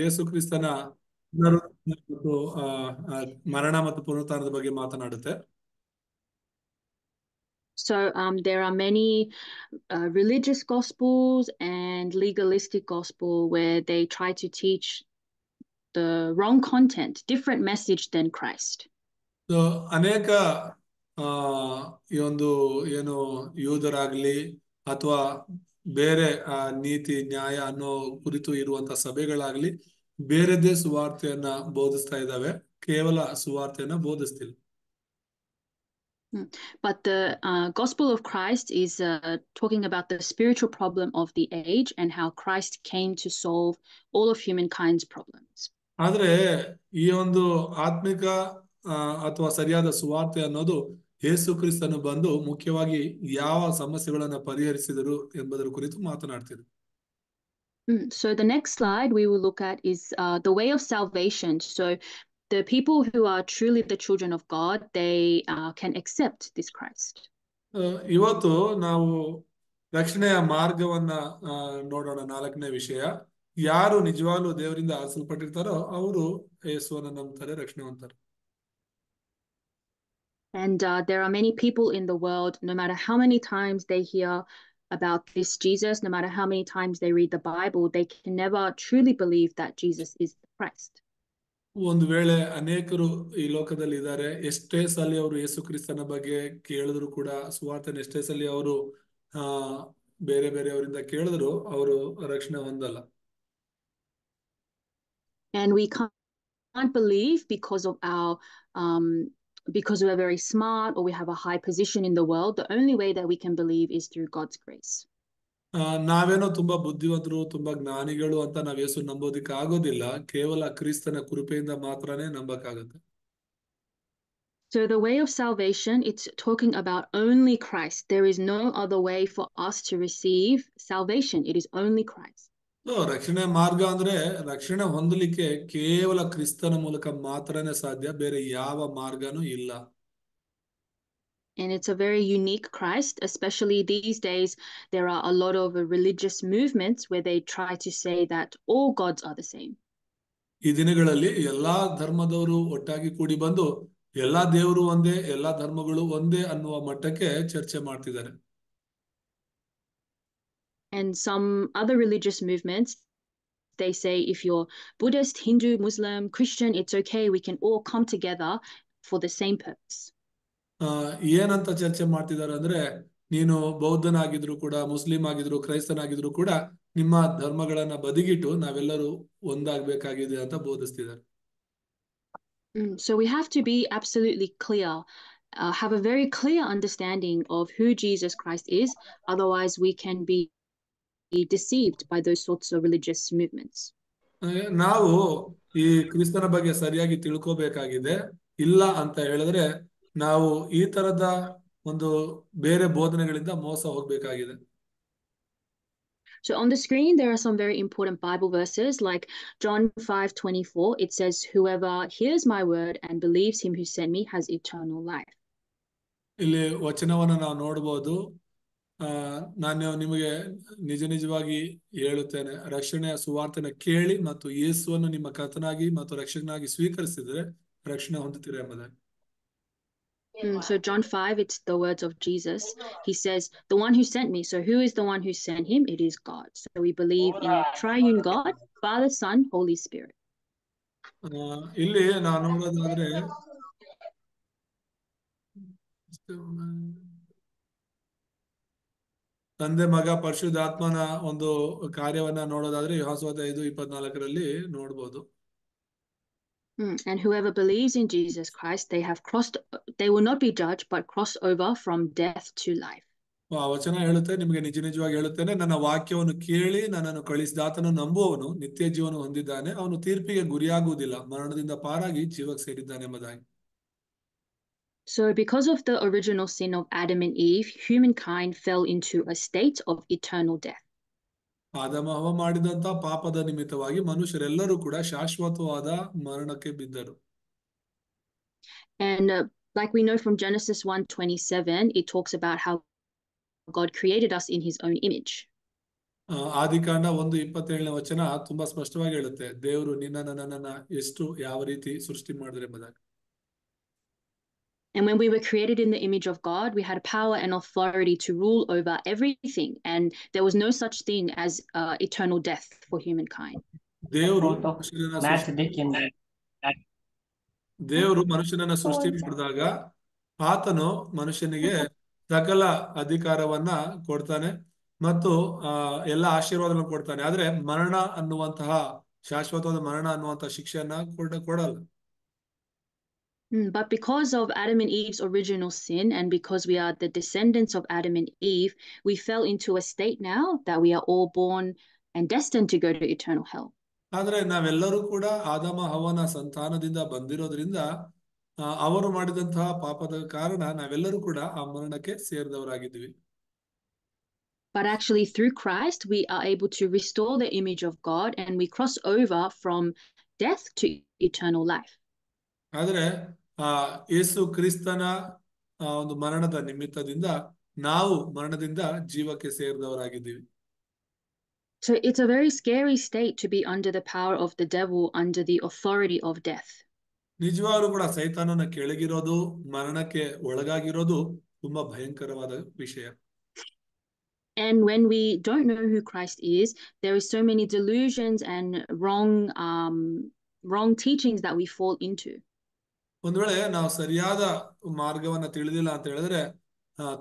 ಯೇಸು ಕ್ರಿಸ್ತನ ಪುನರುತ್ಥಾನ ಮತ್ತು ಮರಣ ಮತ್ತು ಪುನರುತ್ಥಾನದ ಬಗ್ಗೆ ಮಾತನಾಡುತ್ತೆ. So there are many religious gospels and legalistic gospel where they try to teach the wrong content, different message than Christ. So ಅನೇಕ ಈ ಒಂದು ಏನು ಯೂದರಾಗ್ಲಿ ಅಥವಾ ಬೇರೆ ನೀತಿ ನ್ಯಾಯ ಅನ್ನೋ ಕುರಿತು ಇರುವಂತ ಸಭೆಗಳಾಗ್ಲಿ ಬೇರೆದೇ ಸುವಾರ್ತೆಯನ್ನ ಬೋಧಿಸ್ತಾ ಇದ್ದಾವೆ, ಕೇವಲ ಸುವಾರ್ತೆಯನ್ನ ಬೋಧಿಸ್ತಿಲ್ಲ. But the gospel of Christ is talking about the spiritual problem of the age and how Christ came to solve all of humankind's problems. ಆದ್ರೆ ಈ ಒಂದು ಆತ್ಮಿಕ ಅಥವಾ ಸರಿಯಾದ ಸುವಾರ್ತೆ ಅನ್ನೋದು ಯೇಸು ಕ್ರಿಸ್ತನು ಬಂದು ಮುಖ್ಯವಾಗಿ ಯಾವ ಸಮಸ್ಯೆಗಳನ್ನ ಪರಿಹರಿಸಿದರು ಎಂಬುದರ ಕುರಿತು ಮಾತನಾಡ್ತಿದ್ರು. So the next slide we will look at is the way of salvation. So the people who are truly the children of God, they can accept this Christ. ಇವತ್ತು ನಾವು ರಕ್ಷಣೆಯ ಮಾರ್ಗವನ್ನ ನೋಡೋಣ. 4ನೇ ವಿಷಯ, ಯಾರು ನಿಜವಾಗ್ಲೂ ದೇವರಿಂದ ಆರಿಸಲ್ಪಟ್ಟಿರ್ತಾರೋ ಅವರು ಯೇಸುವನ್ನ ನಂಬ್ತಾರೆ, ರಕ್ಷಣೆ ಹೊಂದ್ತಾರೆ. And there are many people in the world, no matter how many times they hear about this Jesus, no matter how many times they read the Bible, they can never truly believe that Jesus is the Christ. ಒಂದು ವೇಳೆ ಅನೇಕರು ಈ ಲೋಕದಲ್ಲಿ ಇದ್ದಾರೆ, ಎಷ್ಟೇ ಸಲ ಅವರು ಯೇಸು ಕ್ರಿಸ್ತನ ಬಗ್ಗೆ ಕೇಳಿದ್ರು ಕೂಡ, ಸುವಾರ್ತೆನ ಎಷ್ಟೇ ಸಲ ಅವರು ಬೇರೆ ಬೇರೆಯವರಿಂದ ಕೇಳಿದ್ರು, ಅವರು ರಕ್ಷಣೆ ಹೊಂದಲ್ಲ. And we can't believe because we're very smart or we have a high position in the world. The only way that we can believe is through God's grace. ನಾವೇನೋ ತುಂಬಾ ಬುದ್ಧಿವಂತರು, ತುಂಬಾ ಜ್ಞಾನಿಗಳು ಅಂತ ನಾವ್ ಯೇಸು ನಂಬೋದಿಕ್ಕೆ ಆಗೋದಿಲ್ಲ, ಕೇವಲ ಕ್ರಿಸ್ತನ ಕೃಪೆಯಿಂದ ಮಾತ್ರನೇ ನಂಬಕ್ಕಾಗತ್ತೆ. So the way of salvation, it's talking about only Christ. There is no other way for us to receive salvation. It is only Christ. ರಕ್ಷಣೆ ಮಾರ್ಗ ಅಂದ್ರೆ ರಕ್ಷಣೆ ಹೊಂದಲಿಕ್ಕೆ ಕೇವಲ ಕ್ರಿಸ್ತನ ಮೂಲಕ ಮಾತ್ರನೇ ಸಾಧ್ಯ, ಬೇರೆ ಯಾವ ಮಾರ್ಗನೂ ಇಲ್ಲ. And it's a very unique Christ, especially these days. There are a lot of religious movements where they try to say that all gods are the same. ಈ ದಿನಗಳಲ್ಲಿ ಎಲ್ಲಾ ಧರ್ಮದವರು ಒಟ್ಟಾಗಿ ಕೂಡಿ ಬಂದು ಎಲ್ಲಾ ದೇವರು ಒಂದೇ, ಎಲ್ಲಾ ಧರ್ಮಗಳು ಒಂದೇ ಅನ್ನುವ ಮಟ್ಟಕ್ಕೆ ಚರ್ಚೆ ಮಾಡ್ತಿದ್ದಾರೆ. And some other religious movements, they say if you're Buddhist, Hindu, Muslim, Christian, it's okay. We can all come together for the same purpose. ಏನಂತ ಚರ್ಚೆ ಮಾಡ್ತಿದ್ದಾರೆ ಅಂದ್ರೆ, ನೀನು ಬೌದ್ಧನಾಗಿದ್ರು ಕೂಡ, ಮುಸ್ಲಿಂ ಆಗಿದ್ರು, ಕ್ರೈಸ್ತನಾಗಿದ್ರು ಕೂಡ ನಿಮ್ಮ ಧರ್ಮಗಳನ್ನ ಬದಿಗಿಟ್ಟು ನಾವೆಲ್ಲರೂ ಒಂದಾಗಬೇಕಾಗಿದೆ ಅಂತ ಬೋಧಿಸ್ತಿದ್ದಾರೆ. So we have to be absolutely clear, have a very clear understanding of who Jesus Christ is. Otherwise, we can be deceived by those sorts of religious movements. ನಾವು ಈ ಕ್ರಿಸ್ತನ ಬಗ್ಗೆ ಸರಿಯಾಗಿ ತಿಳ್ಕೋಬೇಕಾಗಿದೆ. ಇಲ್ಲ ಅಂತ ಹೇಳಿದ್ರೆ ನಾವು ಈ ತರದ ಒಂದು ಬೇರೆ ಬೋಧನೆಗಳಿಂದ ಮೋಸ ಹೋಗ್ಬೇಕಾಗಿದೆ. So on the screen, there are some very important Bible verses like John 5:24. It says, whoever hears my word and believes him who sent me has eternal life. ಇಲ್ಲಿ ವಚನವನ್ನ ನಾವು ನೋಡಬಹುದು. ನಾನು ನಿಮಗೆ ನಿಜವಾಗಿ ಹೇಳುತ್ತೇನೆ, ರಕ್ಷಣೆಯ ಸುವಾರ್ತೆನ ಕೇಳಿ ಮತ್ತು ಯೇಸುವನ್ನು ನಿಮ್ಮ ಕರ್ತನಾಗಿ ಮತ್ತು ರಕ್ಷಕನಾಗಿ ಸ್ವೀಕರಿಸಿದ್ರೆ ರಕ್ಷಣೆ ಹೊಂದುತ್ತೀರಾ ಎಂಬುದಾಗಿ. So John 5, it's the words of Jesus. He says, the one who sent me. So who is the one who sent him? It is God. So we believe in a triune God, Father, Son, Holy Spirit. ಇಲ್ಲಿ ನಾವು ನೋಡೋದಾದ್ರೆ ತಂದೆ, ಮಗ, ಪರಿಶುದ್ಧಾತ್ಮನ ಒಂದು ಕಾರ್ಯವನ್ನ ನೋಡೋದಾದ್ರೆ ಯೋಹಾನ 5:24 ನೋಡ್ಬೋದು. And whoever believes in Jesus Christ, they will not be judged, but cross over from death to life. ಆ ವಚನ ಹೇಳುತ್ತೆ, ನಿಮಗೆ ನಿಜವಾಗಿ ಹೇಳುತ್ತೇನೆ, ನನ್ನ ವಾಕ್ಯವನ್ನು ಕೇಳಿ ನನ್ನನ್ನು ಕಳಿಸಿದಾತನು ನಂಬುವವನು ನಿತ್ಯ ಜೀವನ ಹೊಂದಿದ್ದಾನೆ, ಅವನು ತೀರ್ಪಿಗೆ ಗುರಿಯಾಗುವುದಿಲ್ಲ, ಮರಣದಿಂದ ಪಾರಾಗಿ ಜೀವಕ್ಕೆ ಸೇರಿದ್ದಾನೆ ಎಂಬುದಾಗಿ. So because of the original sin of Adam and Eve, humankind fell into a state of eternal death. ಆದಮ ಹವ್ವ ಮಾಡಿದಂತ ಪಾಪದ ನಿಮಿತ್ತವಾಗಿ ಮನುಷ್ಯರೆಲ್ಲರೂ ಕೂಡ ಶಾಶ್ವತವಾದ ಮರಣಕ್ಕೆ ಬಿದ್ದರು. And like we know from Genesis 1:27, it talks about how God created us in his own image. ಆದಿಕಾಂಡ 1:27 ತುಂಬಾ ಸ್ಪಷ್ಟವಾಗಿ ಹೇಳುತ್ತೆ, ದೇವರು ನಿನ್ನನ್ನ ನನ್ನನ್ನ ಎಷ್ಟು ಯಾವ ರೀತಿ ಸೃಷ್ಟಿ ಮಾಡಿದ್ರೆ ಎಂಬುದಾಗಿ. And when we were created in the image of God, we had power and authority to rule over everything. And there was no such thing as eternal death for humankind. ದೇವರು Photo ಮನುಷ್ಯನನ್ನ match ಸೃಷ್ಟಿ देखिए ದೇವರು ಮನುಷ್ಯನನ್ನ ಸೃಷ್ಟಿ ಮಾಡಿದಾಗ ಆತನು ಮನುಷ್ಯನಿಗೆ ಸಕಲ ಅಧಿಕಾರವನ್ನ ಕೊಡ್ತಾನೆ ಮತ್ತು ಎಲ್ಲ ಆಶೀರ್ವಾದವನ್ನು ಕೊಡ್ತಾನೆ. ಆದ್ರೆ ಮರಣ ಅನ್ನುವಂತಹ ಶಾಶ್ವತವಾದ ಮರಣ ಅನ್ನುವಂತಹ ಶಿಕ್ಷೆಯನ್ನ ಕೊಡಲ್ಲ. But because of Adam and Eve's original sin, and because we are the descendants of Adam and Eve, we fell into a state now that we are all born and destined to go to eternal hell. ಆದ್ರೆ ನಾವೆಲ್ಲರೂ ಕೂಡ ಆದಮ ಹವ್ವನ ಸಂತಾನದಿಂದ ಬಂದಿರೋದ್ರಿಂದ ಅವರು ಮಾಡಿದಂತಹ ಪಾಪದ ಕಾರಣ ನಾವೆಲ್ಲರೂ ಕೂಡ ಆ ಮರಣಕ್ಕೆ ಸೇರಿದವರಾಗಿದ್ದೀವಿ. But actually, through Christ, we are able to restore the image of God, and we cross over from death to eternal life. ಆದ್ರೆ ಯೇಸು ಕ್ರಿಸ್ತನ ಒಂದು ಮರಣದ ನಿಮಿತ್ತದಿಂದ ನಾವು ಮರಣದಿಂದ ಜೀವಕ್ಕೆ ಸೇರಿದವರಾಗಿದ್ದೀವಿ. So it's a very scary state to be under the power of the devil, under the authority of death. ನಿಜವಾಗ್ಲೂ ಕೂಡ ಸೈತಾನನ ಕೆಳಗಿರೋದು, ಮರಣಕ್ಕೆ ಒಳಗಾಗಿರೋದು ತುಂಬಾ ಭಯಂಕರವಾದ ವಿಷಯ. And when we don't know who Christ is, there is so many delusions and wrong teachings that we fall into. ಒಂದ್ ವೇಳೆ ನಾವು ಸರಿಯಾದ ಮಾರ್ಗವನ್ನ ತಿಳಿದಿಲ್ಲ ಅಂತ ಹೇಳಿದ್ರೆ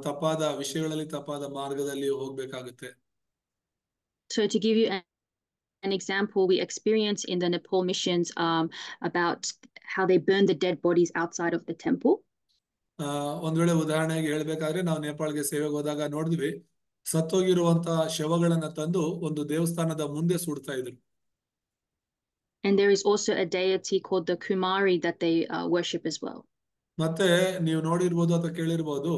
ತಪ್ಪಾದ ವಿಷಯಗಳಲ್ಲಿ ತಪ್ಪಾದ ಮಾರ್ಗದಲ್ಲಿ ಹೋಗ್ಬೇಕಾಗುತ್ತೆ. So to give you an example, we experienced in the Nepal missions about how they burn the dead bodies outside of the temple. ಒಂದ್ ವೇಳೆ ಉದಾಹರಣೆಗೆ ಹೇಳ್ಬೇಕಾದ್ರೆ ನಾವು ನೇಪಾಳಗೆ ಸೇವೆಗೆ ಹೋದಾಗ ನೋಡಿದ್ವಿ, ಸತ್ತೋಗಿರುವಂತಹ ಶವಗಳನ್ನ ತಂದು ಒಂದು ದೇವಸ್ಥಾನದ ಮುಂದೆ ಸುಡ್ತಾ ಇದ್ರು. And there is also a deity called the Kumari that they worship as well. ಮತ್ತೆ ನೀವು ನೋಡಿರ್ಬೋದು ಅಥವಾ ಕೇಳಿರ್ಬೋದು,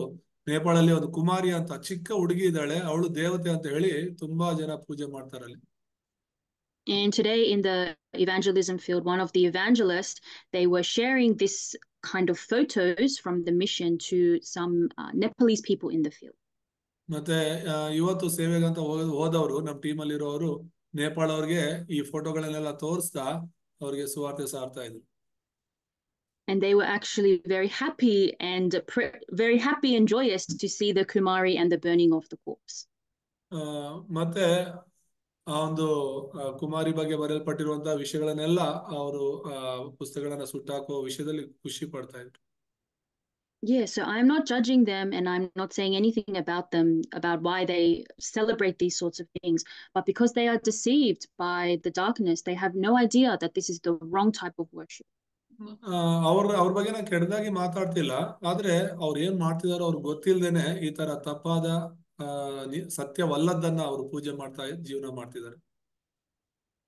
ನೇಪಾಳಲ್ಲಿ ಒಂದು ಕುಮಾರಿ ಅಂತ ಚಿಕ್ಕ ಹುಡುಗಿ ಇದ್ದಾಳೆ, ಅವಳು ದೇವತೆ ಅಂತ ಹೇಳಿ ತುಂಬಾ ಜನ ಪೂಜೆ ಮಾಡ್ತಾರಲ್ಲಿ. And today in the evangelism field, one of the evangelists, they were sharing this kind of photos from the mission to some Nepalese people in the field. ಮತ್ತೆ ಇವತ್ತು ಸೇವೆಗಂತ ಹೋದವರು ನಮ್ಮ ಟೀಮಲ್ಲಿ ಇರೋರು ನೇಪಾಳ ಅವ್ರಿಗೆ ಈ ಫೋಟೋಗಳನ್ನೆಲ್ಲ ತೋರಿಸ್ತಾ ಅವ್ರಿಗೆ ಸುವಾರ್ತೆ ಸಾರ್ತಾ ಇದ್ರು. And they were actually very happy and joyous to see the Kumari and the burning of the corpse. ಮತ್ತೆ ಆ ಒಂದು ಕುಮಾರಿ ಬಗ್ಗೆ ಬರೆಯಲ್ಪಟ್ಟಿರುವಂತಹ ವಿಷಯಗಳನ್ನೆಲ್ಲ ಅವರು ಪುಸ್ತಕಗಳನ್ನ ಸುಟ್ಟಾಕುವ ವಿಷಯದಲ್ಲಿ ಖುಷಿ ಪಡ್ತಾ ಇದ್ರು. Yeah, so I'm not judging them, and I'm not saying anything about them, about why they celebrate these sorts of things. But because they are deceived by the darkness, they have no idea that this is the wrong type of worship. ಅವ್ರ ಬಗ್ಗೆ ನಾನು ಕೆಟ್ಟದಾಗಿ ಮಾತಾಡ್ತಿಲ್ಲ, ಆದ್ರೆ ಅವ್ರು ಏನ್ ಮಾಡ್ತಿದಾರೋ ಅವ್ರಿಗೆ ಗೊತ್ತಿಲ್ದೇನೆ ಈ ತರ ತಪ್ಪಾದ ಸತ್ಯವಲ್ಲದನ್ನ ಅವರು ಪೂಜೆ ಮಾಡ್ತಾ ಜೀವನ ಮಾಡ್ತಿದ್ದಾರೆ.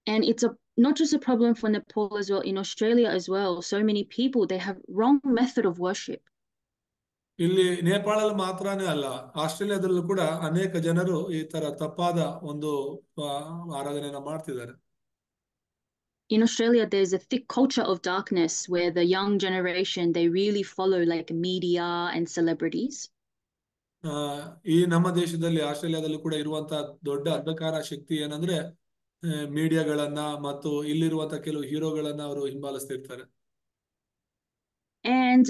And it's not just a problem for Nepal as well, in Australia as well. So many people, they have wrong method of worship. ಇಲ್ಲಿ ನೇಪಾಳಲ್ಲಿ ಮಾತ್ರನೇ ಅಲ್ಲ, ಆಸ್ಟ್ರೇಲಿಯಾದಲ್ಲೂ ಕೂಡ ಅನೇಕ ಜನರು ಈ ತರ ತಪ್ಪಾದ ಒಂದು ಆರಾಧನೆಯನ್ನ ಮಾಡ್ತಿದ್ದಾರೆ. In Australia, there's a thick culture of darkness where the young generation, they really follow like media and celebrities. ಈ ನಮ್ಮ ದೇಶದಲ್ಲಿ ಆಸ್ಟ್ರೇಲಿಯಾದಲ್ಲೂ ಕೂಡ ಇರುವಂತ ದೊಡ್ಡ ಅಂಧಕಾರ ಶಕ್ತಿ ಏನಂದ್ರೆ ಮೀಡಿಯಾಗಳನ್ನ ಮತ್ತು ಇಲ್ಲಿರುವಂತ ಕೆಲವು ಹೀರೋಗಳನ್ನ ಅವರು ಹಿಂಬಾಲಿಸ್ತಿರ್ತಾರೆ. And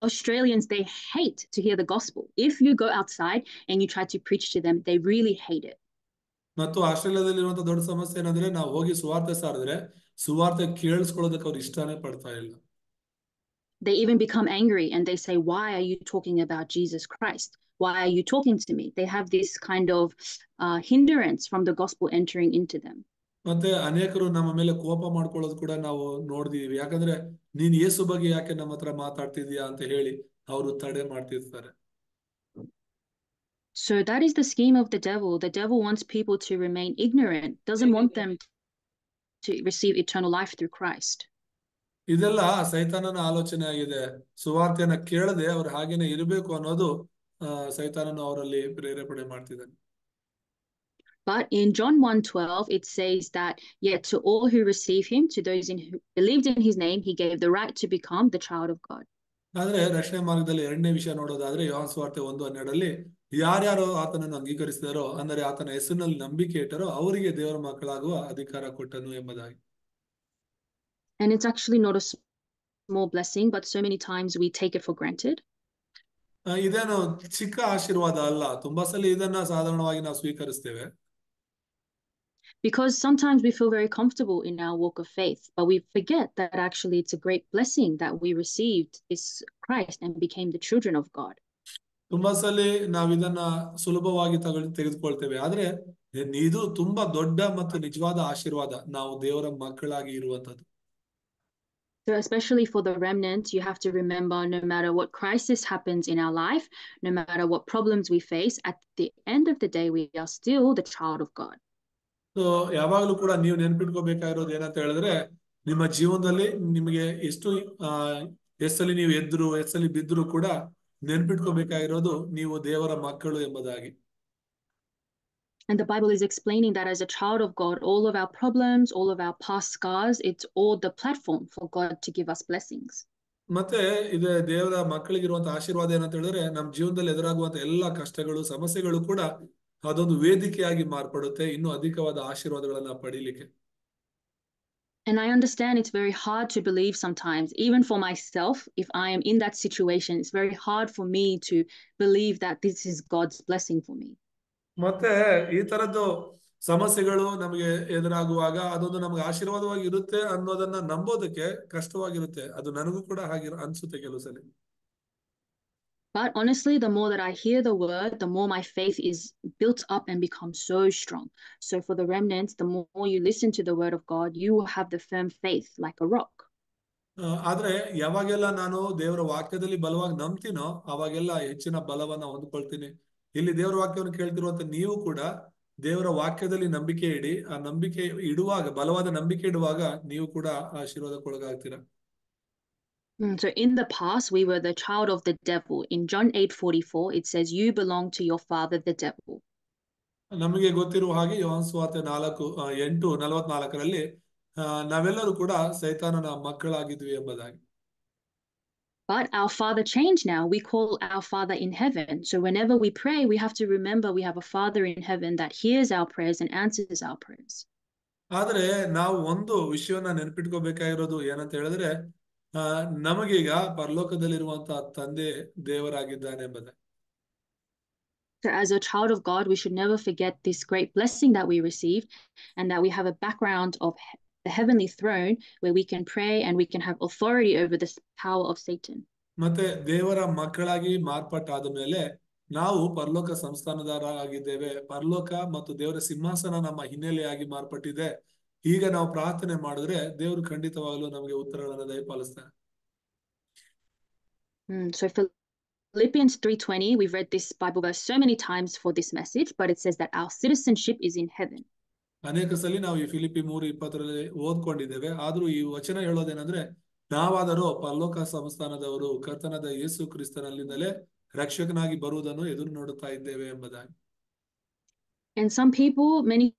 Australians, they hate to hear the gospel. If you go outside and you try to preach to them, they really hate it. ಮತ್ತು ಆಸ್ಟ್ರೇಲಿಯಾದಲ್ಲಿ ಇರುವಂತ ದೊಡ್ಡ ಸಮಸ್ಯೆ ಏನಂದ್ರೆ ನಾವು ಹೋಗಿ ಸುವಾರ್ತೆ ಸಾರಿದ್ರೆ ಸುವಾರ್ತೆ ಕೇಳಿಸ್ಕೊಳ್ಳೋದಕ್ಕೆ ಅವ್ರು ಇಷ್ಟನೇ ಪಡ್ತಾ ಇಲ್ಲ. They even become angry and they say, why are you talking about Jesus Christ? Why are you talking to me? They have this kind of hindrance from the gospel entering into them. ಮತ್ತೆ ಅನೇಕರು ನಮ್ಮ ಮೇಲೆ ಕೋಪ ಮಾಡ್ಕೊಳ್ಳೋದು ಕೂಡ ನಾವು ನೋಡಿದೀವಿ. ಯಾಕಂದ್ರೆ ನೀನ್ ಯೇಸು ಬಗ್ಗೆ ಯಾಕೆ ನಮ್ಮ ಹತ್ರ ಮಾತಾಡ್ತಿದ್ಯಾ ಅಂತ ಹೇಳಿ ಅವರು ತಡೆ ಮಾಡ್ತಿರ್ತಾರೆ. So that is the scheme of the devil. The devil wants people to remain ignorant, doesn't want them to receive eternal life through Christ. ಇದೆಲ್ಲ ಸೈತಾನನ ಆಲೋಚನೆ ಆಗಿದೆ. ಸುವಾರ್ತೆಯನ್ನ ಕೇಳದೆ ಅವ್ರು ಹಾಗೇನೆ ಇರಬೇಕು ಅನ್ನೋದು ಸೈತಾನನು ಅವರಲ್ಲಿ ಪ್ರೇರೇಪಣೆ ಮಾಡ್ತಿದ್ದಾನೆ. But in John 1:12, it says that, yet to all who receive him, to those who believed in his name, he gave the right to become the child of God. ಆದ್ರೆ ರಕ್ಷಣೆ ಮಾರ್ಗದಲ್ಲಿ ಎರಡನೇ ವಿಷಯ ನೋಡೋದಾದ್ರೆ ಯೋಹಾನ ಸುವಾರ್ತೆ 1:12 ಯಾರ್ಯಾರು ಆತನನ್ನು ಅಂಗೀಕರಿಸಿದಾರೋ, ಅಂದರೆ ಆತನ ಹೆಸರಿನಲ್ಲಿ ನಂಬಿಕೆ ಇಟ್ಟರೋ ಅವರಿಗೆ ದೇವರ ಮಕ್ಕಳಾಗುವ ಅಧಿಕಾರ ಕೊಟ್ಟನು ಎಂಬುದಾಗಿ. And it's actually not a small blessing, but so many times we take it for granted. ಇದೇನು ಚಿಕ್ಕ ಆಶೀರ್ವಾದ ಅಲ್ಲ. ತುಂಬಾ ಸಲ ಇದನ್ನ ಸಾಧಾರಣವಾಗಿ ನಾವು ಸ್ವೀಕರಿಸ್ತೇವೆ. Because sometimes we feel very comfortable in our walk of faith, but we forget that actually it's a great blessing that we received this Christ and became the children of God. ತುಂಬಾ ಸಲ ನಾವ್ ಇದನ್ನ ಸುಲಭವಾಗಿ ತೆಗೆದುಕೊಳ್ತೇವೆ. ಆದ್ರೆ ಇದು ತುಂಬಾ ದೊಡ್ಡ ಮತ್ತು ನಿಜವಾದ ಆಶೀರ್ವಾದ, ನಾವು ದೇವರ ಮಕ್ಕಳಾಗಿ ಇರುವಂತದ್ದು. So especially for the remnant, you have to remember, no matter what crisis happens in our life, no matter what problems we face, at the end of the day, we are still the child of God. So ಯಾವಾಗ್ಲೂ ಕೂಡ ನೀವು ನೆನ್ಪಿಟ್ಕೋಬೇಕಾಗಿರೋದು ಏನಂತ ಹೇಳಿದ್ರೆ, ನಿಮ್ಮ ಜೀವನದಲ್ಲಿ ನಿಮಗೆ ಎಷ್ಟು ಎಷ್ಟಲ್ಲಿ ನೀವು ಎದ್ರು ಎಷ್ಟಲ್ಲಿ ಬಿದ್ರು ಕೂಡ ನೆನ್ಪಿಟ್ಕೋಬೇಕಾಗಿರೋದು ನೀವು ದೇವರ ಮಕ್ಕಳು ಎಂಬುದಾಗಿ. And the Bible is explaining that as a child of God, all of our problems, all of our past scars, it's all the platform for God to give us blessings. ಮತ್ತೆ ಇದು ದೇವರ ಮಕ್ಕಳಿಗಿರುವಂತ ಆಶೀರ್ವಾದ ಏನಂತ ಹೇಳಿದ್ರೆ, ನಮ್ಮ ಜೀವನದಲ್ಲಿ ಎದುರಾಗುವಂತ ಎಲ್ಲಾ ಕಷ್ಟಗಳು ಸಮಸ್ಯೆಗಳು ಕೂಡ ಅದೊಂದು ವೇದಿಕೆಯಾಗಿ ಮಾರ್ಪಡುತ್ತೆ ಇನ್ನೂ ಅಧಿಕವಾದ ಆಶೀರ್ವಾದಗಳನ್ನ ಪಡೀಲಿಕ್ಕೆ. And I understand it's very hard to believe sometimes, even for myself, if I am in that situation, it's very hard for me to believe that this is God's blessing for me. ಮತ್ತೆ ಈ ತರದ್ದು ಸಮಸ್ಯೆಗಳು ನಮಗೆ ಎದುರಾಗುವಾಗ ಅದೊಂದು ನಮ್ಗೆ ಆಶೀರ್ವಾದವಾಗಿ ಇರುತ್ತೆ ಅನ್ನೋದನ್ನ ನಂಬೋದಕ್ಕೆ ಕಷ್ಟವಾಗಿರುತ್ತೆ. ಅದು ನನಗೂ ಕೂಡ ಹಾಗೆ ಅನ್ಸುತ್ತೆ ಕೆಲವು ಸಲ. But honestly, the more that I hear the word, the more my faith is built up and becomes so strong. So for the remnants, the more you listen to the word of God, you will have the firm faith like a rock. ಆದ್ರೆ ಯಾವಾಗೆಲ್ಲ ನಾನು ದೇವರ ವಾಕ್ಯದಲ್ಲಿ ಬಲವಾಗಿ ನಂಬ್ತೀನೋ ಅವಾಗೆಲ್ಲ ಹೆಚ್ಚಿನ ಬಲವನ್ನ ಹೊಂದ್ಕೊಳ್ತೀನಿ. ಇಲ್ಲಿ ದೇವರ ವಾಕ್ಯವನ್ನು ಕೇಳ್ತಿರುವಂತ ನೀವು ಕೂಡ ದೇವರ ವಾಕ್ಯದಲ್ಲಿ ನಂಬಿಕೆ ಇಡಿ. ಆ ನಂಬಿಕೆ ಇಡುವಾಗ, ಬಲವಾದ ನಂಬಿಕೆ ಇಡುವಾಗ ನೀವು ಕೂಡ ಆಶೀರ್ವಾದಕ್ಕೊಳಗಾಗ್ತೀರಾ. So in the past, we were the child of the devil. In John 8:44, it says, you belong to your father, the devil. ನಮಗೆ ಗೊತ್ತಿರುವ ಹಾಗೆ ಯೋಹಾನ ಸುವಾರ್ತೆ 8:44ರಲ್ಲಿ ನಾವೆಲ್ಲರೂ ಕೂಡ ಸೈತಾನನ ಮಕ್ಕಳಾಗಿದ್ವಿ ಎಂಬುದಾಗಿ. But our father changed now. We call our father in heaven. So whenever we pray, we have to remember we have a father in heaven that hears our prayers and answers our prayers. ಆದ್ರೆ ನಾವು ಒಂದು ವಿಷಯವನ್ನ ನೆನಪಿಟ್ಕೋಬೇಕಾಗಿರೋದು ಏನಂತ ಹೇಳಿದ್ರೆ, ನಮಗೀಗ ಪರಲೋಕದಲ್ಲಿರುವಂತಹ ತಂದೆ ದೇವರಾಗಿದ್ದಾನೆ ಎಂಬುದೇ. So as a child of God, we should never forget this great blessing that we received, and that we have a background of the heavenly throne where we can pray and we can have authority over the power of Satan. ಮತ್ತೆ ದೇವರ ಮಕ್ಕಳಾಗಿ ಮಾರ್ಪಾಟಾದ ಮೇಲೆ ನಾವು ಪರಲೋಕ ಸಂಸ್ಥಾನದಾರರಾಗಿದ್ದೇವೆ. ಪರಲೋಕ ಮತ್ತು ದೇವರ ಸಿಂಹಾಸನ ನಮ್ಮ ಹಿನ್ನೆಲೆಯಾಗಿ ಮಾರ್ಪಟ್ಟಿದೆ. ಈಗ ನಾವು ಪ್ರಾರ್ಥನೆ ಮಾಡಿದ್ರೆ ದೇವರು ಖಂಡಿತವಾಗಲೂ ನಮಗೆ ಉತ್ತರಗಳನ್ನು ದಯಪಾಲಿಸ್ತಾನೆ. So Philippians 3:20, we've read this Bible verse so many times for this message, but it says that our citizenship is in heaven. ಅನೇಕ ಸಲ ನಾವು ಈ ಫಿಲಿಪ್ಪಿ 3:20ರಲ್ಲಿ ಓದ್ಕೊಂಡಿದ್ದೇವೆ. ಆದ್ರೂ ಈ ವಚನ ಹೇಳೋದೇನಂದ್ರೆ, ನಾವಾದರೂ ಪರಲೋಕ ಸಂಸ್ಥಾನದವರು ಕರ್ತನಾದ ಯೇಸು ಕ್ರಿಸ್ತನಲ್ಲಿಂದಲೇ ರಕ್ಷಕನಾಗಿ ಬರುವುದನ್ನು ಎದುರು ನೋಡುತ್ತಾ ಇದ್ದೇವೆ ಎಂಬುದಾಗಿ. And some people, many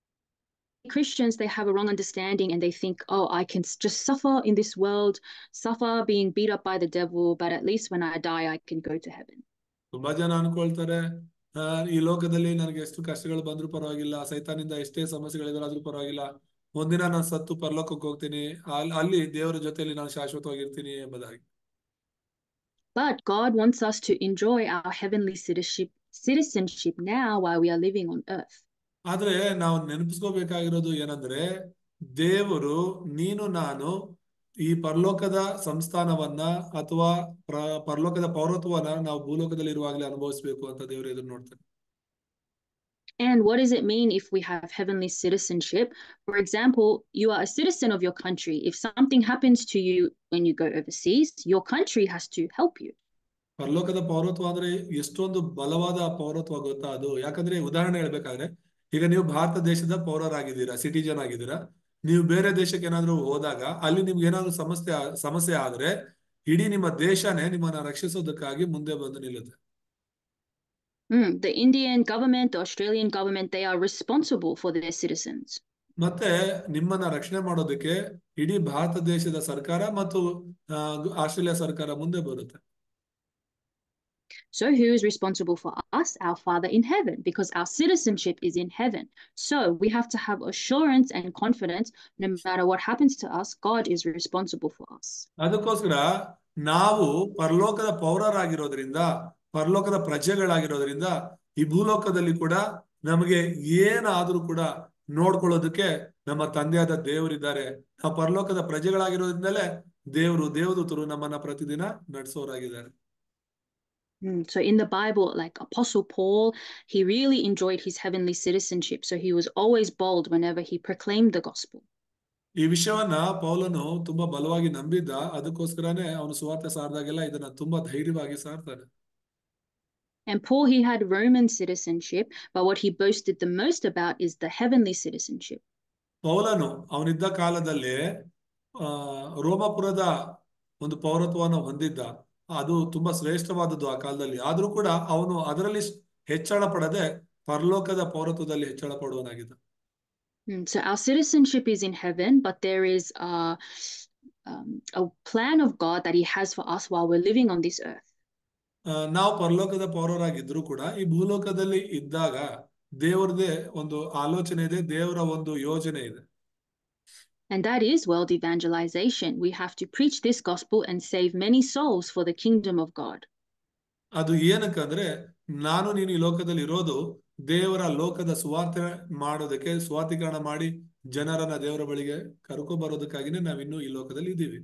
Christians, they have a wrong understanding and they think, oh, I can just suffer in this world, suffer being beat up by the devil, but at least when I die, I can go to heaven. ತುಂಬಾ ಜನ ಅನ್ಕೊಳ್ತಾರೆ, ಈ ಲೋಕದಲ್ಲಿ ನನಗೆ ಎಷ್ಟು ಕಷ್ಟಗಳು ಬಂದ್ರೂ ಪರವಾಗಿಲ್ಲ, ಸೈತಾನಿಂದ ಎಷ್ಟೇ ಸಮಸ್ಯೆಗಳಿದ್ರಾದ್ರೂ ಪರವಾಗಿಲ್ಲ, ಒಂದಿನ ನಾನು ಸತ್ತು ಪರಲೋಕಕ್ಕೆ ಹೋಗ್ತೀನಿ, ಅಲ್ಲಿ ದೇವರ ಜೊತೆಯಲ್ಲಿ ನಾನು ಶಾಶ್ವತವಾಗಿರ್ತೀನಿ ಎಂಬುದಾಗಿ. But God wants us to enjoy our heavenly citizenship now while we are living on earth. ಆದ್ರೆ ನಾವು ನೆನಪಿಸ್ಕೋಬೇಕಾಗಿರೋದು ಏನಂದ್ರೆ, ದೇವರು ನೀನು ನಾನು ಈ ಪರಲೋಕದ ಸಂಸ್ಥಾನವನ್ನ ಅಥವಾ ಪರಲೋಕದ ಪೌರತ್ವವನ್ನ ನಾವು ಭೂಲೋಕದಲ್ಲಿ ಇರುವಾಗಲೇ ಅನುಭವಿಸಬೇಕು ಅಂತ ದೇವರು ಎದುರು ನೋಡ್ತಾನೆ. And what does it mean if we have heavenly citizenship? For example, you are a citizen of your country. If something happens to you when you go overseas, your country has to help you. ಪರಲೋಕದ ಪೌರತ್ವ ಅಂದ್ರೆ ಎಷ್ಟೊಂದು ಬಲವಾದ ಪೌರತ್ವ ಗೊತ್ತಾ ಅದು. ಯಾಕಂದ್ರೆ ಉದಾಹರಣೆ ಹೇಳ್ಬೇಕಾದ್ರೆ, ಈಗ ನೀವು ಭಾರತ ದೇಶದ ಪೌರರಾಗಿದ್ದೀರಾ, ಸಿಟಿಜನ್ ಆಗಿದ್ದೀರಾ. ನೀವು ಬೇರೆ ದೇಶಕ್ಕೆ ಏನಾದ್ರೂ ಹೋದಾಗ ಅಲ್ಲಿ ನಿಮ್ಗೆ ಏನಾದ್ರು ಸಮಸ್ಯೆ ಆದ್ರೆ ಇಡೀ ನಿಮ್ಮ ದೇಶನೇ ನಿಮ್ಮನ್ನ ರಕ್ಷಿಸೋದಕ್ಕಾಗಿ ಮುಂದೆ ಬಂದು ನಿಲ್ಲುತ್ತೆ. The Indian government, the Australian government, they are responsible for their citizens. ಮತ್ತೆ ನಿಮ್ಮನ್ನ ರಕ್ಷಣೆ ಮಾಡೋದಕ್ಕೆ ಇಡೀ ಭಾರತ ದೇಶದ ಸರ್ಕಾರ ಮತ್ತು ಆಸ್ಟ್ರೇಲಿಯಾ ಸರ್ಕಾರ ಮುಂದೆ ಬರುತ್ತೆ. So who is responsible for us? Our Father in heaven, because our citizenship is in heaven. So we have to have assurance and confidence no matter what happens to us, God is responsible for us. ಅದಕ್ಕೋಸ್ಕರ ನಾವು ಪರಲೋಕದ ಪೌರರಾಗಿರೋದ್ರಿಂದ, ಪರಲೋಕದ ಪ್ರಜೆಗಳಾಗಿರೋದ್ರಿಂದ ಈ ಭೂಲೋಕದಲ್ಲಿ ಕೂಡ ನಮಗೆ ಏನಾದ್ರೂ ಕೂಡ ನೋಡ್ಕೊಳ್ಳೋದಕ್ಕೆ ನಮ್ಮ ತಂದೆಯಾದ ದೇವರಿದ್ದಾರೆ. ನಾವು ಪರಲೋಕದ ಪ್ರಜೆಗಳಾಗಿರೋದ್ರಿಂದಲೇ ದೇವದೂತರು ನಮ್ಮನ್ನ ಪ್ರತಿದಿನ ನಡೆಸೋರಾಗಿದ್ದಾರೆ. So in the Bible, like Apostle Paul, he really enjoyed his heavenly citizenship. So he was always bold whenever he proclaimed the gospel. ಈ ವಿಷಯವನ್ನ ಪೌಲನು ತುಂಬಾ ಬಲವಾಗಿ ನಂಬಿದ್ದ. ಅದಕ್ಕೋಸ್ಕರನೇ ಅವನು ಸುವಾರ್ತೆ ಸಾರಿದಾಗೆಲ್ಲ ಇದನ್ನ ತುಂಬಾ ಧೈರ್ಯವಾಗಿ ಸಾರ್ತಾನೆ. And Paul, he had Roman citizenship, but what he boasted the most about is the heavenly citizenship. ಪೌಲನು ಅವನಿದ್ದ ಕಾಲದಲ್ಲಿ ರೋಮಾಪುರದ ಒಂದು ಪೌರತ್ವವನ್ನು ಹೊಂದಿದ್ದ. ಅದು ತುಂಬಾ ಶ್ರೇಷ್ಠವಾದದ್ದು ಆ ಕಾಲದಲ್ಲಿ. ಆದ್ರೂ ಕೂಡ ಅವನು ಅದರಲ್ಲಿ ಹೆಚ್ಚಳ ಪಡದೆ ಪರಲೋಕದ ಪೌರತ್ವದಲ್ಲಿ ಹೆಚ್ಚಳ ಪಡುವನಾಗಿದ್ದ. So our citizenship is in heaven, but there is a plan of God that he has for us while we're living on this earth. ನಾವು ಪರಲೋಕದ ಪೌರರಾಗಿದ್ರು ಕೂಡ ಈ ಭೂಲೋಕದಲ್ಲಿ ಇದ್ದಾಗ ದೇವರದೇ ಒಂದು ಆಲೋಚನೆ ಇದೆ, ದೇವರ ಒಂದು ಯೋಜನೆ ಇದೆ. And that is world evangelization. We have to preach this gospel and save many souls for the kingdom of God. ಅದು ಏನಕ್ಕಂದ್ರೆ ನಾನು ನೀನು ಈ ಲೋಕದಲ್ಲಿ ಇರೋದು ದೇವರ ಲೋಕದ ಸುವಾರ್ತೆ ಮಾಡೋದಕ್ಕೆ, ಸ್ವಾತೀಕರಣ ಮಾಡಿ ಜನರನ್ನ ದೇವರ ಬಳಿಗೆ ಕರ್ಕೊ ಬರೋದಕ್ಕಾಗಿನೇ ನಾವಿನ್ನೂ ಈ ಲೋಕದಲ್ಲಿ ಇದ್ದೀವಿ.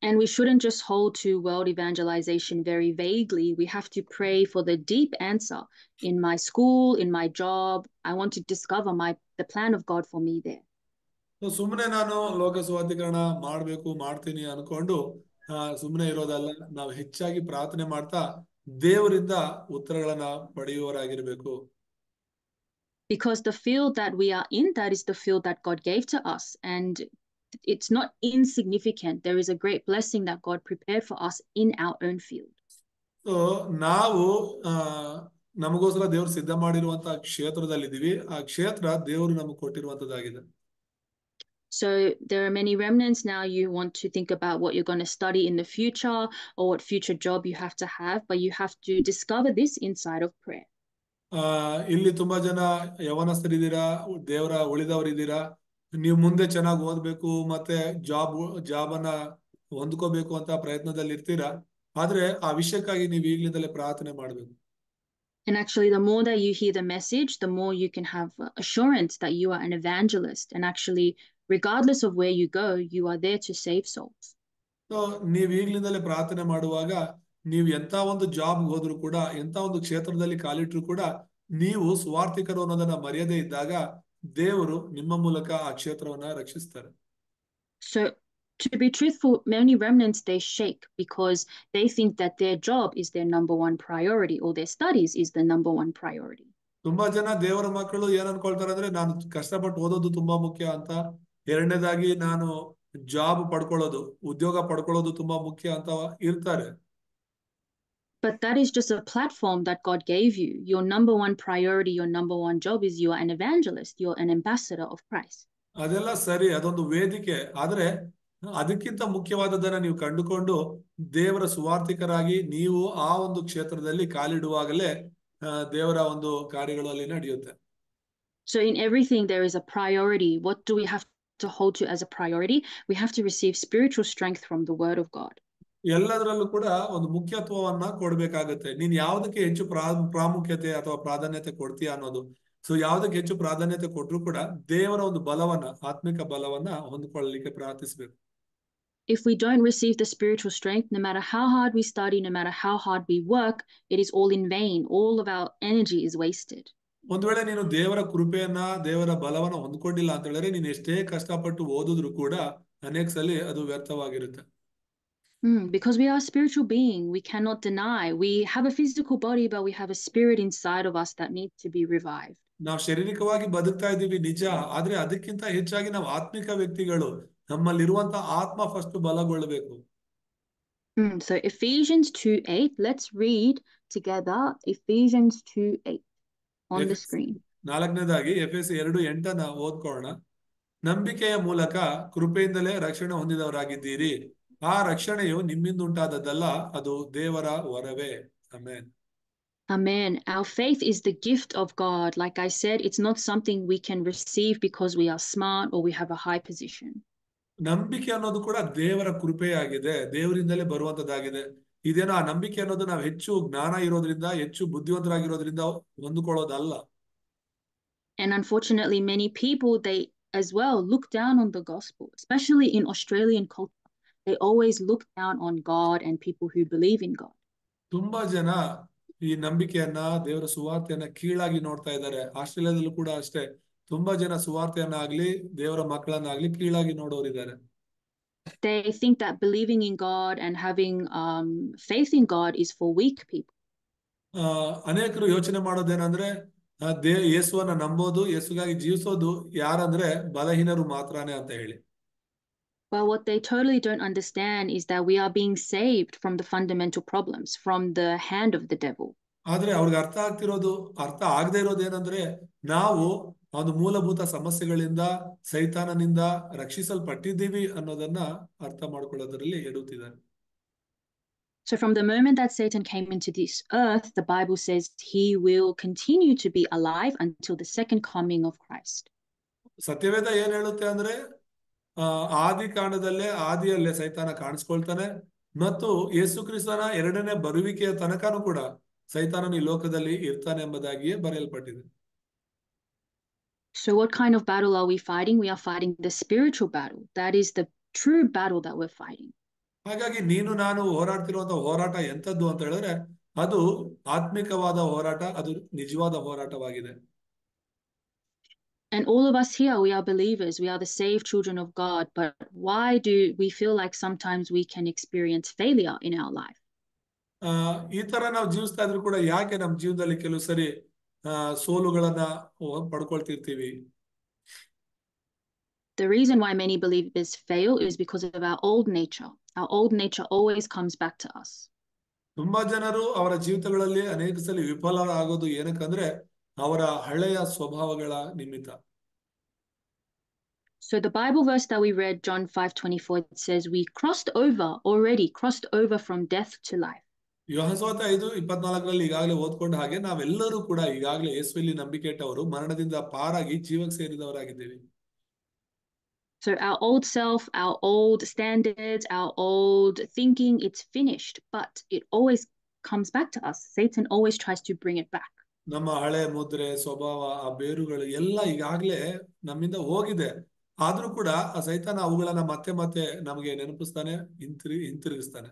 And we shouldn't just hold to world evangelization very vaguely. We have to pray for the deep answer. In my school, in my job, I want to discover the plan of God for me there. ಸುಮ್ಮನೆ ನಾನು ಲೋಕ ಸ್ವಾತೀಕರಣ ಮಾಡ್ತೀನಿ ಅನ್ಕೊಂಡು ಸುಮ್ಮನೆ ಇರೋದಲ್ಲ. ನಾವು ಹೆಚ್ಚಾಗಿ ಪ್ರಾರ್ಥನೆ ಮಾಡ್ತಾ ದೇವರಿಂದ ಉತ್ತರಗಳನ್ನ ಪಡೆಯುವವರಾಗಿರ್ಬೇಕು. Because the field that we are in, that is the field that God gave to us. And it's not insignificant. There is a great blessing that God prepared for us in our own field. So ನಾವು ನಮಗೋಸ್ಕರ ದೇವರು ಸಿದ್ಧ ಮಾಡಿರುವಂತಹ ಕ್ಷೇತ್ರದಲ್ಲಿದ್ದೀವಿ. ಆ ಕ್ಷೇತ್ರ ದೇವರು ನಮಗೆ ಕೊಟ್ಟಿರುವಂತದ್ದಾಗಿದೆ. So there are many remnants now. You want to think about what you're going to study in the future or what future job you have to have, but you have to discover this inside of prayer. ಇಲ್ಲಿ ತುಂಬಾ ಜನ ಯವನಸ್ಥರಿದ್ದೀರಾ, ದೇವರ ಉಳಿದವರಿದ್ದೀರಾ. ನೀವು ಮುಂದೆ ಚೆನ್ನಾಗಿ ಓದ್ಬೇಕು ಮತ್ತೆ job ಅನ್ನ ಹೊಂದ್ಕೋಬೇಕು ಅಂತ ಪ್ರಯತ್ನದಲ್ಲಿ ಇರ್ತೀರಾ. ಆದ್ರೆ ಆ ವಿಷಯಕ್ಕಾಗಿ ನೀವು ಈಗಲಿಂದಲೇ ಪ್ರಾರ್ಥನೆ ಮಾಡ್ಬೇಕು. And actually, the more that you hear the message, the more you can have assurance that you are an evangelist. And actually, regardless of where you go, you are there to save souls. So ನೀವು ಈಗಲಿಂದಲೇ ಪ್ರಾರ್ಥನೆ ಮಾಡುವಾಗ ನೀವು ಎಂತ ಒಂದು job ಹೋದ್ರು ಕೂಡ, ಎಂತ ಒಂದು ಕ್ಷೇತ್ರದಲ್ಲಿ ಕಾಲಿಟ್ರು ಕೂಡ, ನೀವು ಸ್ವಾರ್ಥಿಕರು ಅನ್ನೋದನ್ನ ಮರ್ಯಾದೆ ಇದ್ದಾಗ ದೇವರು ನಿಮ್ಮ ಮೂಲಕ ಆ ಕ್ಷೇತ್ರವನ್ನ ರಕ್ಷಿಸ್ತಾರೆ. So to be truthful, many remnants, they shake because they think that their job is their number one priority or their studies is the number one priority. ತುಂಬಾ ಜನ ದೇವರ ಮಕ್ಕಳು ಏನ್ ಅನ್ಕೊಳ್ತಾರೆ ಅಂದ್ರೆ ನಾನು ಕಷ್ಟಪಟ್ಟು ಓದೋದು ತುಂಬಾ ಮುಖ್ಯ ಅಂತ, ಎರಡನೇದಾಗಿ ನಾನು ಜಾಬ್ ಪಡ್ಕೊಳ್ಳೋದು, ಉದ್ಯೋಗ ಪಡ್ಕೊಳ್ಳೋದು ತುಂಬಾ ಮುಖ್ಯ ಅಂತ ಇರ್ತಾರೆ. But that is just a platform that God gave you. Your number one priority, your number one job is you are an evangelist, you're an ambassador of Christ. ಅದೆಲ್ಲ ಸರಿ, ಅದೊಂದು ವೇದಿಕೆ. ಆದ್ರೆ ಅದಕ್ಕಿಂತ ಮುಖ್ಯವಾದದನ್ನ ನೀವು ಕಂಡುಕೊಂಡು ದೇವರ ಸುವಾರ್ಥಿಕರಾಗಿ ನೀವು ಆ ಒಂದು ಕ್ಷೇತ್ರದಲ್ಲಿ ಕಾಲಿಡುವಾಗಲೇ ದೇವರ ಒಂದು ಕಾರ್ಯಗಳು ಅಲ್ಲಿ ನಡೆಯುತ್ತೆ. So in everything there is a priority. What do we have to hold to as a priority? We have to receive spiritual strength from the word of God. ಎಲ್ಲದರಲ್ಲೂ ಕೂಡ ಒಂದು ಮುಖ್ಯತ್ವವನ್ನ ಕೊಡ್ಬೇಕಾಗತ್ತೆ. ನೀನ್ ಯಾವ್ದಕ್ಕೆ ಹೆಚ್ಚು ಪ್ರಾಮುಖ್ಯತೆ ಅಥವಾ ಪ್ರಾಧಾನ್ಯತೆ ಕೊಡ್ತೀಯ ಅನ್ನೋದು. ಸೊ ಯಾವ್ದಕ್ಕೆ ಹೆಚ್ಚು ಪ್ರಾಧಾನ್ಯತೆ ಕೊಟ್ರು ಕೂಡ ದೇವರ ಒಂದು ಬಲವನ್ನ, ಆತ್ಮಿಕ ಬಲವನ್ನ ಹೊಂದ್ಕೊಳ್ಳಲಿಕ್ಕೆ ಪ್ರಾರ್ಥಿಸ್ಬೇಕು. If we don't receive the spiritual strength, no matter how hard we study, no matter how hard we work, it is all in vain. All of our energy is wasted. ಒಂದ್ ವೇಳೆ ನೀನು ದೇವರ ಕೃಪೆಯನ್ನ, ದೇವರ ಬಲವನ್ನ ಹೊಂದ್ಕೊಂಡಿಲ್ಲ ಅಂತ ಹೇಳಿದ್ರೆ ನೀನ್ ಎಷ್ಟೇ ಕಷ್ಟಪಟ್ಟು ಓದಿದ್ರು ಕೂಡ ಅನೇಕ ಸಲ ಅದು ವ್ಯರ್ಥವಾಗಿರುತ್ತೆ. Because we are a spiritual being, we cannot deny. We have a physical body, but we have a spirit inside of us that needs to be revived. ನಾವು ಶಾರೀರಿಕವಾಗಿ ಬದುಕ್ತಾ ಇದ್ದೀವಿ ನಿಜ, ಆದ್ರೆ ಅದಕ್ಕಿಂತ ಹೆಚ್ಚಾಗಿ ನಾವು ಆತ್ಮಿಕ ವ್ಯಕ್ತಿಗಳು. ನಮ್ಮಲ್ಲಿರುವಂತ ಆತ್ಮ first ಬಲಗೊಳ್ಳಬೇಕು. So Ephesians 2:8, let's read together Ephesians 2:8 on the screen. ನಾಲ್ಕನೇದಾಗಿ ಎಫೆಸ 2:8 ಓದ್ಕೊಳ್ಳೋಣ. ನಂಬಿಕೆಯ ಮೂಲಕ ಕೃಪೆಯಿಂದಲೇ ರಕ್ಷಣೆ ಹೊಂದಿದವರಾಗಿದ್ದೀರಿ. ಆ ರಕ್ಷಣೆಯು ನಿಮ್ಮಿಂದ ಉಂಟಾದದ್ದಲ್ಲ, ಅದು ದೇವರ ವರವೇ. Amen. Amen. Our faith is the gift of God. Like I said, it's not something we can receive because we are smart or we have a high position. ನಂಬಿಕೆ ಅನ್ನೋದು ಕೂಡ ದೇವರ ಕೃಪೆಯಾಗಿದೆ, ದೇವರಿಂದಲೇ ಬರುವಂತದ್ದಾಗಿದೆ. ಇದೇನೋ ಆ ನಂಬಿಕೆ ಅನ್ನೋದು ನಾವು ಹೆಚ್ಚು ಜ್ಞಾನ ಇರೋದ್ರಿಂದ, ಹೆಚ್ಚು ಬುದ್ಧಿವಂತರಾಗಿರೋದ್ರಿಂದ ಹೊಂದಿಕೊಳ್ಳೋದಲ್ಲ. And unfortunately, many people, they as well look down on the gospel, especially in Australian culture. They always look down on God and people who believe in God. ತುಂಬಾ ಜನ ಈ ನಂಬಿಕೆಯನ್ನ, ದೇವರ ಸುವಾರ್ತೆಯನ್ನ ಕೀಳಾಗಿ ನೋಡ್ತಾ ಇದ್ದಾರೆ. ಆಸ್ಟ್ರೇಲಿಯಾದಲ್ಲೂ ಕೂಡ ಅಷ್ಟೇ, ತುಂಬಾ ಜನ ಸುವಾರ್ತೆಯನ್ನಾಗ್ಲಿ ದೇವರ ಮಕ್ಕಳನ್ನಾಗ್ಲಿ ಕೀಳಾಗಿ ನೋಡೋರಿದ್ದಾರೆ. They think that believing in God and having faith in God is for weak people. ಅನೇಕರು ಯೋಚನೆ ಮಾಡೋದೇನಂದ್ರೆ, ಯೇಸುವನ್ನ ನಂಬೋದು, ಯೇಸುಗಾಗಿ ಜೀವಿಸೋದು ಯಾರಂದ್ರೆ ಬಲಹೀನರು ಮಾತ್ರನೇ ಅಂತ ಹೇಳಿ. Well, what they totally don't understand is that we are being saved from the fundamental problems, from the hand of the devil. ಆದ್ರೆ ಅವ್ರಿಗೆ ಅರ್ಥ ಆಗದೆ ಇರೋದು ಏನಂದ್ರೆ, ನಾವು ಒಂದು ಮೂಲಭೂತ ಸಮಸ್ಯೆಗಳಿಂದ, ಸೈತಾನನಿಂದ ರಕ್ಷಿಸಲ್ಪಟ್ಟಿದ್ದೀವಿ ಅನ್ನೋದನ್ನ ಅರ್ಥ ಮಾಡ್ಕೊಳ್ಳೋದ್ರಲ್ಲಿ ಎಡುತ್ತಿದ್ದಾರೆ. So from the moment that Satan came into this earth, the Bible says he will continue to be alive until the second coming of Christ. ಸತ್ಯವೇದ ಏನ್ ಹೇಳುತ್ತೆ ಅಂದ್ರೆ, ಆದಿಯಲ್ಲೇ ಸೈತಾನ ಕಾಣಿಸ್ಕೊಳ್ತಾನೆ, ಮತ್ತು ಯೇಸು ಕ್ರಿಸ್ತನ ಎರಡನೇ ಬರುವಿಕೆಯ ತನಕನೂ ಕೂಡ ಸೈತಾನನು ಈ ಲೋಕದಲ್ಲಿ ಇರ್ತಾನೆ ಎಂಬುದಾಗಿಯೇ ಬರೆಯಲ್ಪಟ್ಟಿದೆ. So what kind of battle are we fighting? We are fighting the spiritual battle. That is the true battle that we're fighting. ಹಾಗಾಗಿ ನೀನು ನಾನು ಹೋರಾಡ್ತಿರುವಂತಹ ಹೋರಾಟ ಎಂತದ್ದು ಅಂತ ಹೇಳಿದ್ರೆ, ಅದು ಆತ್ಮಿಕವಾದ ಹೋರಾಟ, ಅದು ನಿಜವಾದ ಹೋರಾಟವಾಗಿದೆ. And all of us here, we are believers. We are the saved children of God. But why do we feel like sometimes we can experience failure in our life? ಈ ತರ ನಾವು ಜೀವಿಸ್ತಾ ಇದ್ರು ಕೂಡ ಯಾಕೆ ನಮ್ಮ ಜೀವನದಲ್ಲಿ ಕೆಲವು ಸರಿ ಸೋಲುಗಳನ್ನ ಪಡ್ಕೊಳ್ತಿರ್ತೀವಿ? The reason why many believers fail is because of our old nature. Our old nature always comes back to us. ತುಂಬಾ ಜನರು ಅವರ ಜೀವಿತಗಳಲ್ಲಿ ಅನೇಕ ಸಲ ವಿಫಲರಾಗೋದು ಏನಕ್ಕಂದ್ರೆ ಅವರ ಹಳೆಯ ಸ್ವಭಾವಗಳ ನಿಮಿತ್ತ. So the Bible verse that we read, John 5:24, it says we already crossed over from death to life. ಯೋಹಾನ 5:24 ಈಗಾಗಲೇ ಓದ್ಕೊಂಡ ಹಾಗೆ ನಾವೆಲ್ಲರೂ ಕೂಡ ಈಗಾಗಲೇ ಯೇಸುವಿನಲ್ಲಿ ನಂಬಿಕೆ ಇಟ್ಟವರು ಮರಣದಿಂದ ಪಾರಾಗಿ ಜೀವಕ್ಕೆ ಸೇರಿದವರಾಗಿದ್ದೇವೆ. So our old self, our old standards, our old thinking, it's finished, but it always comes back to us. Satan always tries to bring it back. ನಮ್ಮ ಹಳೆ ಮುದ್ರೆ, ಸ್ವಭಾವ, ಆ ಬೇರುಗಳು ಎಲ್ಲ ಈಗಾಗಲೇ ನಮ್ಮಿಂದ ಹೋಗಿದೆ. ಆದ್ರೂ ಕೂಡ ಆ ಸೈತಾನ ಅವುಗಳನ್ನ ಮತ್ತೆ ಮತ್ತೆ ನಮಗೆ ನೆನಪಿಸ್ತಾನೆ, ಹಿಂತಿರುಗಿಸ್ತಾನೆ.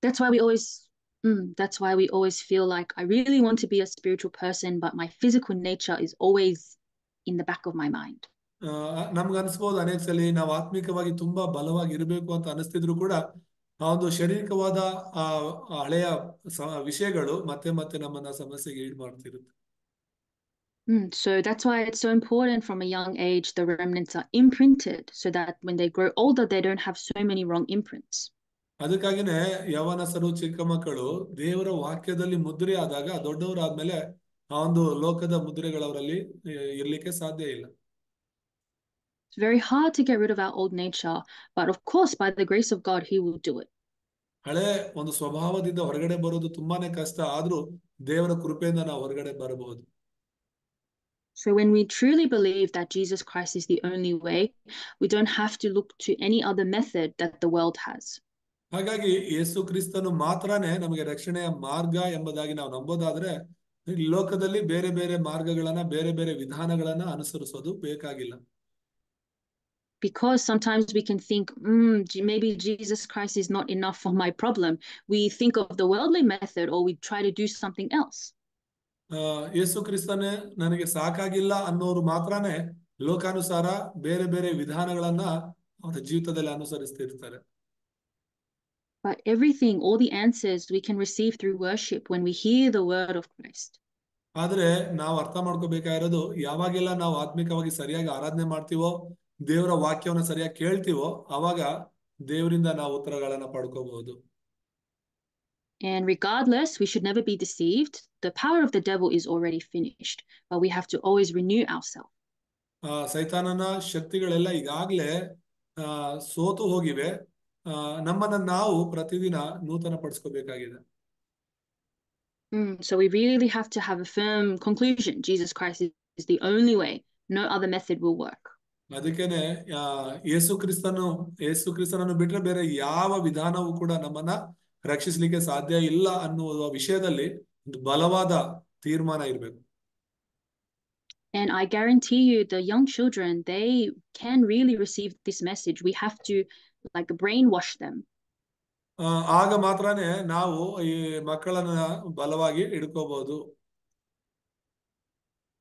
That's why we always feel like I really want to be a spiritual person, but my physical nature is always in the back of my mind. ನಮ್ಗೆ ಅನ್ಸ್ಬೋದು ಅನೇಕ ಸಲ ನಾವು ಆತ್ಮಿಕವಾಗಿ ತುಂಬಾ ಬಲವಾಗಿ ಇರಬೇಕು ಅಂತ ಅನಿಸ್ತಿದ್ರು ಕೂಡ ಆ ಒಂದು ಶಾರೀರಿಕವಾದ ಆ ಹಳೆಯ ವಿಷಯಗಳು ಮತ್ತೆ ಮತ್ತೆ ನಮ್ಮನ್ನ ಸಮಸ್ಯೆಗೆ ಈಡು ಮಾಡ್ತಿರುತ್ತೆ. So that's why it's so important from a young age the remnants are imprinted, so that when they grow older they don't have so many wrong imprints. ಅದಕ್ಕಾಗಿನೇ ಯವನಸ್ಥರು, ಚಿಕ್ಕ ಮಕ್ಕಳು ದೇವರ ವಾಕ್ಯದಲ್ಲಿ ಮುದ್ರೆ ಆದಾಗ ದೊಡ್ಡವರಾದ್ಮೇಲೆ ಆ ಒಂದು ಲೋಕದ ಮುದ್ರೆಗಳವರಲ್ಲಿ ಇರ್ಲಿಕ್ಕೆ ಸಾಧ್ಯ ಇಲ್ಲ. It's very hard to get rid of our old nature, but of course by the grace of God he will do it. ಹಳೆ ಒಂದು ಸ್ವಭಾವದಿಂದ ಹೊರಗಡೆ ಬರೋದು ತುಂಬಾನೇ ಕಷ್ಟ, ಆದ್ರೂ ದೇವರ ಕೃಪೆಯಿಂದ ನಾವು ಹೊರಗಡೆ ಬರಬಹುದು. So when we truly believe that Jesus Christ is the only way, we don't have to look to any other method that the world has. ಹಾಗಾಗಿ ಯೇಸು ಕ್ರಿಸ್ತನು ಮಾತ್ರನೇ ನಮಗೆ ರಕ್ಷಣೆಯ ಮಾರ್ಗ ಎಂಬುದಾಗಿ ನಾವು ನಂಬೋದಾದ್ರೆ ಈ ಲೋಕದಲ್ಲಿ ಬೇರೆ ಬೇರೆ ಮಾರ್ಗಗಳನ್ನ, ಬೇರೆ ಬೇರೆ ವಿಧಾನಗಳನ್ನ ಅನುಸರಿಸೋದು ಬೇಕಾಗಿಲ್ಲ. Because sometimes we can think, maybe Jesus Christ is not enough for my problem. We think of the worldly method, or we try to do something else. ಯೇಸು ಕ್ರಿಸ್ತನೇ ನನಗೆ ಸಾಕಾಗಿಲ್ಲ ಅನ್ನೋರು ಮಾತ್ರನೇ ಲೋಕಾನುಸಾರ ಬೇರೆ ಬೇರೆ ವಿಧಾನಗಳನ್ನ ಅವರ ಜೀವಿತದಲ್ಲಿ ಅನುಸರಿಸ್ತಿರ್ತಾರೆ. But everything, all the answers we can receive through worship when we hear the word of Christ. ಆದ್ರೆ ನಾವು ಅರ್ಥ ಮಾಡ್ಕೋಬೇಕಾಗಿರೋದು, ಯಾವಾಗೆಲ್ಲ ನಾವು ಆತ್ಮಿಕವಾಗಿ ಸರಿಯಾಗಿ ಆರಾಧನೆ ಮಾಡ್ತೀವೋ, ದೇವರ ವಾಕ್ಯವನ್ನ ಸರಿಯಾಗಿ ಕೇಳ್ತೀವೋ, ಅವಾಗ ದೇವರಿಂದ ನಾವು ಉತ್ತರಗಳನ್ನ ಪಡ್ಕೋಬಹುದು. And regardless, we should never be deceived. The power of the devil is already finished, but we have to always renew ourselves. ಸೈತಾನನ ಶಕ್ತಿಗಳೆಲ್ಲ ಈಗಾಗಲೇ ಸೋತು ಹೋಗಿವೆ. ನಮ್ಮನ್ನ ನಾವು ಪ್ರತಿದಿನ ನೂತನ ಪಡಿಸ್ಕೋಬೇಕಾಗಿದೆ. So we really have to have a firm conclusion. Jesus Christ is the only way. No other method will work. ಅದಕ್ಕೇನೆ ಯೇಸು ಕ್ರಿಸ್ತನನ್ನು ಬಿಟ್ರೆ ಬೇರೆ ಯಾವ ವಿಧಾನವೂ ಕೂಡ ನಮ್ಮನ್ನ ರಕ್ಷಿಸಲಿಕ್ಕೆ ಸಾಧ್ಯ ಇಲ್ಲ ಅನ್ನುವ ವಿಷಯದಲ್ಲಿ ಒಂದು ಬಲವಾದ ತೀರ್ಮಾನ ಇರಬೇಕು. And I guarantee you, the young children, they can really receive this message. We have to like brainwash them. ಆಗ ಮಾತ್ರನೇ ನಾವು ಈ ಮಕ್ಕಳನ್ನ ಬಲವಾಗಿ ಹಿಡ್ಕೋಬಹುದು.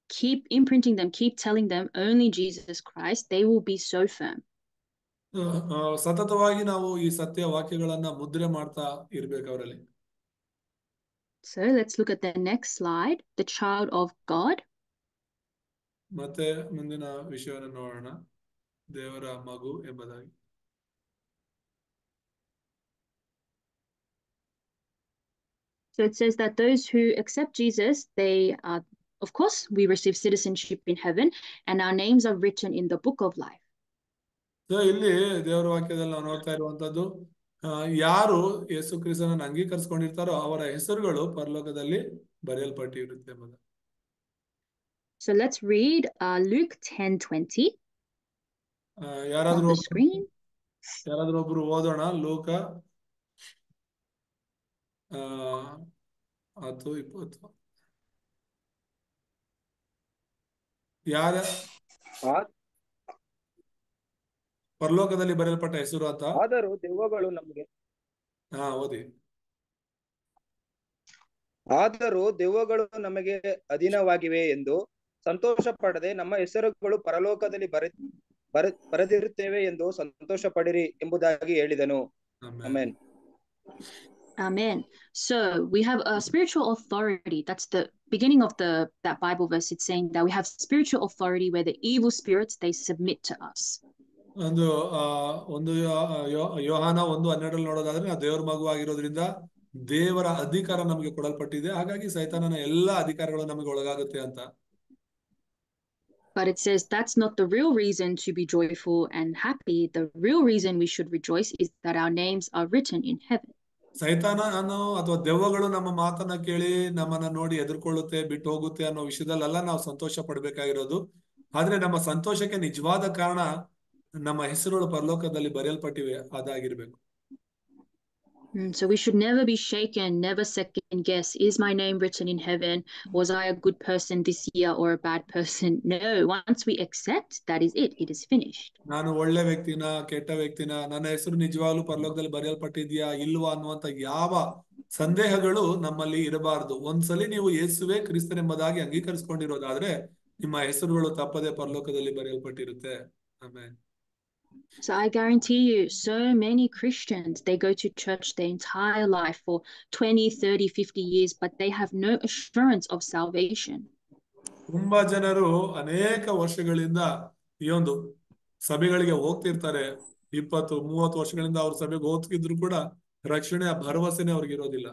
Keep imprinting them, keep telling them only Jesus Christ, they will be so firm. ಸತತವಾಗಿ ನಾವು ಈ ಸತ್ಯ ವಾಕ್ಯಗಳನ್ನ ಮುದ್ರೆ ಮಾಡ್ತಾ ಇರ್ಬೇಕು ಅವರಲ್ಲಿ. So let's look at the next slide, the child of God. ಮತ್ತೆ ಮುಂದಿನ ವಿಷಯವನ್ನು ನೋಡೋಣ, ದೇವರ ಮಗು ಎಂಬುದಾಗಿ. So it says that those who accept Jesus, they are, of course, we receive citizenship in heaven, and our names are written in the book of life. So ಇಲ್ಲಿ ದೇವರ ವಾಕ್ಯದಲ್ಲಿ ನಾವು ನೋಡ್ತಾ ಇರುವಂತದ್ದು, ಯಾರು ಯೇಸು ಕ್ರಿಸ್ತನನ್ನು ಅಂಗೀಕರಿಸಿಕೊಂಡಿರ್ತಾರೋ ಅವರ ಹೆಸರುಗಳು ಪರಲೋಕದಲ್ಲಿ ಬರೆಯಲ್ಪಟ್ಟಿರುತ್ತೆ ಎಂಬುದು. So let's read Luke 10:20 on the screen. ಯಾರಾದ್ರೂ ಒಬ್ರು ಓದೋಣ. ಲೂಕ 10:20. ಯಾರ ಪರಲೋಕದಲ್ಲಿ ಬರೆಯಲ್ಪಟ್ಟ ಹೆಸರು ಅಂತ. ಆದರೂ ದೆವ್ವಗಳು ನಮಗೆ ಓದಿ. ಆದರೂ ದೆವ್ವಗಳು ನಮಗೆ ಅಧೀನವಾಗಿವೆ ಎಂದು ಸಂತೋಷ ಪಡದೆ ನಮ್ಮ ಹೆಸರುಗಳು ಪರಲೋಕದಲ್ಲಿ ಬರೆದಿರುತ್ತೇವೆ ಎಂದು ಸಂತೋಷ ಪಡಿರಿ ಎಂಬುದಾಗಿ ಹೇಳಿದನು. Amen. Amen. So we have a spiritual authority. That's the beginning of that Bible verse. It's saying that we have spiritual authority where the evil spirits, they submit to us. ಒಂದು ಯೋಹಾನ 1:12 ನೋಡೋದಾದ್ರೆ ನಾವು ದೇವರ ಮಗು ಆಗಿರೋದ್ರಿಂದ ದೇವರ ಅಧಿಕಾರ ನಮಗೆ ಕೊಡಲ್ಪಟ್ಟಿದೆ, ಹಾಗಾಗಿ ಸೈತಾನನ ಎಲ್ಲಾ ಅಧಿಕಾರಗಳು ನಮಗೆ ಒಳಗಾಗುತ್ತೆ ಅಂತ. But it says that's not the real reason to be joyful and happy. The real reason we should rejoice is that our names are written in heaven. ಸೈತಾನ ಅಥವಾ ದೆವ್ವಗಳು ನಮ್ಮ ಮಾತನ್ನ ಕೇಳಿ ನಮ್ಮನ್ನ ನೋಡಿ ಎದುರ್ಕೊಳ್ಳುತ್ತೆ, ಬಿಟ್ಟು ಹೋಗುತ್ತೆ ಅನ್ನೋ ವಿಷಯದಲ್ಲೆಲ್ಲ ನಾವು ಸಂತೋಷ ಪಡ್ಬೇಕಾಗಿರೋದು. ಆದ್ರೆ ನಮ್ಮ ಸಂತೋಷಕ್ಕೆ ನಿಜವಾದ ಕಾರಣ ನಮ್ಮ ಹೆಸರುಗಳು ಪರಲೋಕದಲ್ಲಿ ಬರೆಯಲ್ಪಟ್ಟಿವೆ, ಅದಾಗಿರ್ಬೇಕು. So we should never be shaken, never second guess. Is my name written in heaven? Was I a good person this year or a bad person? No, once we accept, that is it. It is finished. ನಾನು ಒಳ್ಳೆ ವ್ಯಕ್ತಿನ, ಕೆಟ್ಟ ವ್ಯಕ್ತಿನ, ನನ್ನ ಹೆಸರು ನಿಜವಾಗ್ಲೂ ಪರಲೋಕದಲ್ಲಿ ಬರೆಯಲ್ಪಟ್ಟಿದ್ಯಾ ಇಲ್ವಾ ಅನ್ನುವಂತ ಯಾವ ಸಂದೇಹಗಳು ನಮ್ಮಲ್ಲಿ ಇರಬಾರದು. ಒಂದ್ಸಲಿ ನೀವು ಯೇಸುವೆ ಕ್ರಿಸ್ತನೆಂಬುದಾಗಿ ಅಂಗೀಕರಿಸಿಕೊಂಡಿರೋದಾದ್ರೆ ನಿಮ್ಮ ಹೆಸರುಗಳು ತಪ್ಪದೆ ಪರಲೋಕದಲ್ಲಿ ಬರೆಯಲ್ಪಟ್ಟಿರುತ್ತೆ. Amen. So I guarantee you, so many Christians, they go to church their entire life for 20, 30, 50 years, but they have no assurance of salvation. ತುಂಬಾ ಜನರು ಅನೇಕ ವರ್ಷಗಳಿಂದ ಈ ಒಂದು ಸಭೆಗಳಿಗೆ ಹೋಗ್ತಿರ್ತಾರೆ. 20-30 ವರ್ಷಗಳಿಂದ ಅವ್ರ ಸಭೆಗೆ ಹೋಗ್ತಿದ್ರು ಕೂಡ ರಕ್ಷಣೆಯ ಭರವಸೆನೇ ಅವ್ರಿಗಿರೋದಿಲ್ಲ.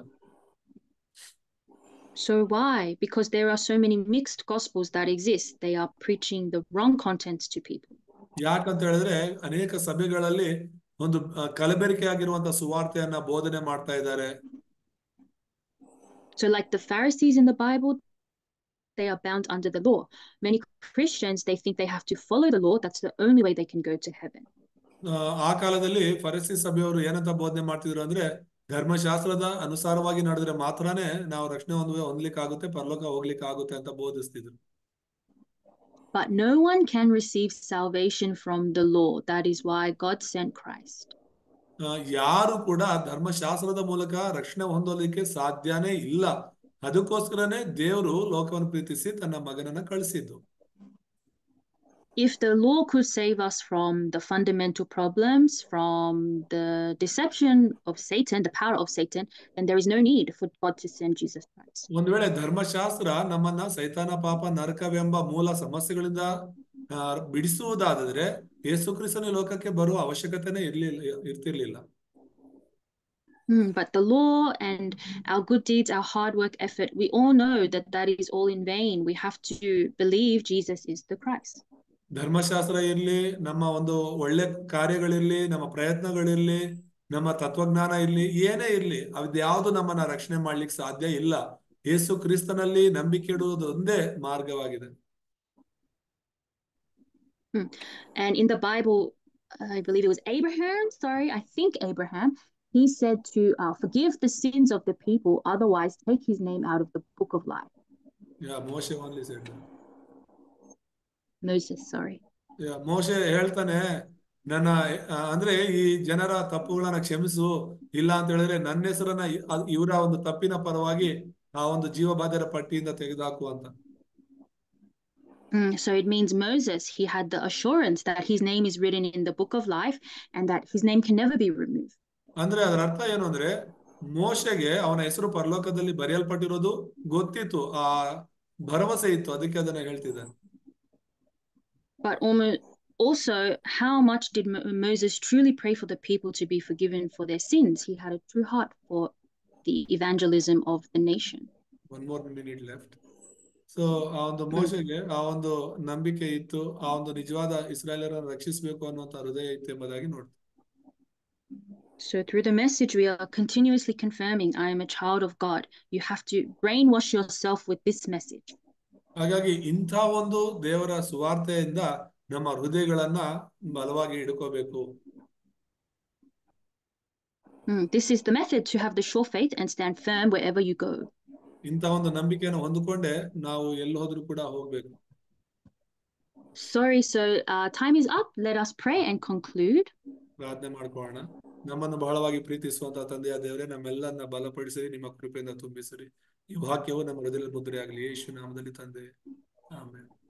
So why? Because there are so many mixed gospels that exist. They are preaching the wrong contents to people. ಯಾಕಂತ ಹೇಳಿದ್ರೆ ಅನೇಕ ಸಭೆಗಳಲ್ಲಿ ಒಂದು ಕಲಬೆರಕೆ ಆಗಿರುವಂತ ಸುವಾರ್ತೆಯನ್ನ ಬೋಧನೆ ಮಾಡ್ತಾ ಇದ್ದಾರೆ. So like the Pharisees in the Bible, they are bound under the law. Many Christians, they think they have to follow the law. That's the only way they can go to heaven. ಆ ಕಾಲದಲ್ಲಿ ಫರಿಸಿ ಸಭೆಯವರು ಏನಂತ ಬೋಧನೆ ಮಾಡ್ತಿದ್ರು ಅಂದ್ರೆ, ಧರ್ಮಶಾಸ್ತ್ರದ ಅನುಸಾರವಾಗಿ ನಡೆದ್ರೆ ಮಾತ್ರನೇ ನಾವು ರಕ್ಷಣೆ ಹೊಂದ್ಲಿಕ್ಕೆ ಆಗುತ್ತೆ, ಪರಲೋಕ ಹೋಗ್ಲಿಕ್ಕೆ ಆಗುತ್ತೆ ಅಂತ ಬೋಧಿಸ್ತಿದ್ರು. But no one can receive salvation from the law. That is why God sent Christ. ಯಾರು ಕೂಡ ಧರ್ಮಶಾಸ್ತ್ರದ ಮೂಲಕ ರಕ್ಷಣೆ ಹೊಂದಲಿಕ್ಕೆ ಸಾಧ್ಯನೇ ಇಲ್ಲ. ಅದಕ್ಕೋಸ್ಕರನೇ ದೇವರು ಲೋಕವನ್ನು ಪ್ರೀತಿಸಿ ತನ್ನ ಮಗನನ್ನ ಕಳಿಸಿದ್ದು. If the law could save us from the fundamental problems, from the deception of Satan, the power of Satan, then there is no need for God to send Jesus Christ. ಒಂದು ವೇಳೆ ಧರ್ಮಶಾಸ್ತ್ರ ನಮ್ಮನ್ನ ಸೈತಾನ, ಪಾಪ, ನರಕವೆಂಬ ಮೂಲ ಸಮಸ್ಯೆಗಳಿಂದ ಬಿಡಿಸುವುದಾದರೆ ಯೇಸು ಕ್ರಿಸ್ತನ ಲೋಕಕ್ಕೆ ಬರುವ ಅವಶ್ಯಕತೆನೇ ಇರ್ತಿರ್ಲಿಲ್ಲ. But the law and our good deeds, our hard work, effort, we all know that that is all in vain. We have to believe Jesus is the Christ. ಧರ್ಮಶಾಸ್ತ್ರ ಇರ್ಲಿ, ನಮ್ಮ ಒಂದು ಒಳ್ಳೆ ಕಾರ್ಯಗಳಿರ್ಲಿ, ನಮ್ಮ ಪ್ರಯತ್ನಗಳಿರ್ಲಿ, ನಮ್ಮ ತತ್ವಜ್ಞಾನ ಇರ್ಲಿ, ಏನೇ ಇರ್ಲಿ, ಅದ್ಯಾವುದು ನಮ್ಮನ್ನ ರಕ್ಷಣೆ ಮಾಡ್ಲಿಕ್ಕೆ ಸಾಧ್ಯ ಇಲ್ಲ. ಯೇಸು ಕ್ರಿಸ್ತನಲ್ಲಿ ನಂಬಿಕೆ ಇಡುವುದು ಒಂದೇ ಮಾರ್ಗವಾಗಿದೆ. And in the Bible, I believe it was Abraham, I think Abraham, he said to forgive the sins of the people, otherwise take his name out of the book of life. Yeah, Moshe only said that. Moses, sorry. Yeah, Moshe ಹೇಳ್ತಾನೆ, ನನ್ನ ಅಂದ್ರೆ ಈ ಜನರ ತಪ್ಪುಗಳನ್ನ ಕ್ಷಮಿಸು, ಇಲ್ಲ ಅಂತ ಹೇಳಿದ್ರೆ ನನ್ನ ಹೆಸರನ್ನ ಇವರ ಒಂದು ತಪ್ಪಿನ ಪರವಾಗಿ ಆ ಒಂದು ಜೀವಬಾಧ್ಯರ ಪಟ್ಟಿಯಿಂದ ತೆಗೆದುಹಾಕು ಅಂತ. So it means Moses, he had the assurance that his name is written in the book of life and that his name can never be removed. ಅಂದ್ರೆ ಅದರ ಅರ್ಥ ಏನು ಅಂದ್ರೆ, ಮೋಶೆಗೆ ಅವನ ಹೆಸರು ಪರಲೋಕದಲ್ಲಿ ಬರೆಯಲ್ಪಟ್ಟಿರೋದು ಗೊತ್ತಿತ್ತು, ಆ ಭರವಸೆ ಇತ್ತು, ಅದಕ್ಕೆ ಅದನ್ನ ಹೇಳ್ತಿದ್ದಾನೆ. But also, how much did Moses truly pray for the people to be forgiven for their sins? He had a true heart for the evangelism of the nation. One more minute left. So ಆ ಒಂದು ಮೋಶೆಗೆ ಆ ಒಂದು ನಂಬಿಕೆ ಇತ್ತು, ಆ ಒಂದು ನಿಜವಾದ ಇಸ್ರಾಯೇಲರನ್ನು ರಕ್ಷಿಸಬೇಕು ಅನ್ನುವಂತ ಹೃದಯ ಇತ್ತು ಎಂಬುದಾಗಿ ನೋಡ್ತೀವಿ. So through the message, we are continuously confirming, I am a child of God. You have to brainwash yourself with this message. ಹಾಗಾಗಿ ಇಂಥ ಒಂದು ದೇವರ ಸುವಾರ್ತೆಯಿಂದ ನಮ್ಮ ಹೃದಯಗಳನ್ನ ಬಲವಾಗಿ ಹಿಡ್ಕೋಬೇಕು. This is the method to have the sure faith and stand firm wherever you go. ಇಂಥ ಒಂದು ನಂಬಿಕೆಯನ್ನು ಹೊಂದಿಕೊಂಡೆ ನಾವು ಎಲ್ಲಿ ಹೋದ್ರೂ ಕೂಡ ಹೋಗ್ಬೇಕು. Sorry, so time is up. Let us pray and conclude. ಪ್ರಾರ್ಥನೆ ಮಾಡ್ಕೊಳ್ಳೋಣ. ನಮ್ಮನ್ನು ಬಹಳವಾಗಿ ಪ್ರೀತಿಸುವಂತಹ ತಂದೆಯ ದೇವರೇ, ನಮ್ಮೆಲ್ಲರನ್ನ ಬಲಪಡಿಸಿರಿ, ನಿಮ್ಮ ಕೃಪೆಯಿಂದ ತುಂಬಿಸಿರಿ. ಈ ವಾಕ್ಯವು ನಮ್ಮ ಹೃದಯದಲ್ಲಿ ಮುದ್ರೆ ಆಗಲಿ, ಯೇಸು ನಾಮದಲ್ಲಿ ತಂದೆ, ಆಮೆನ್.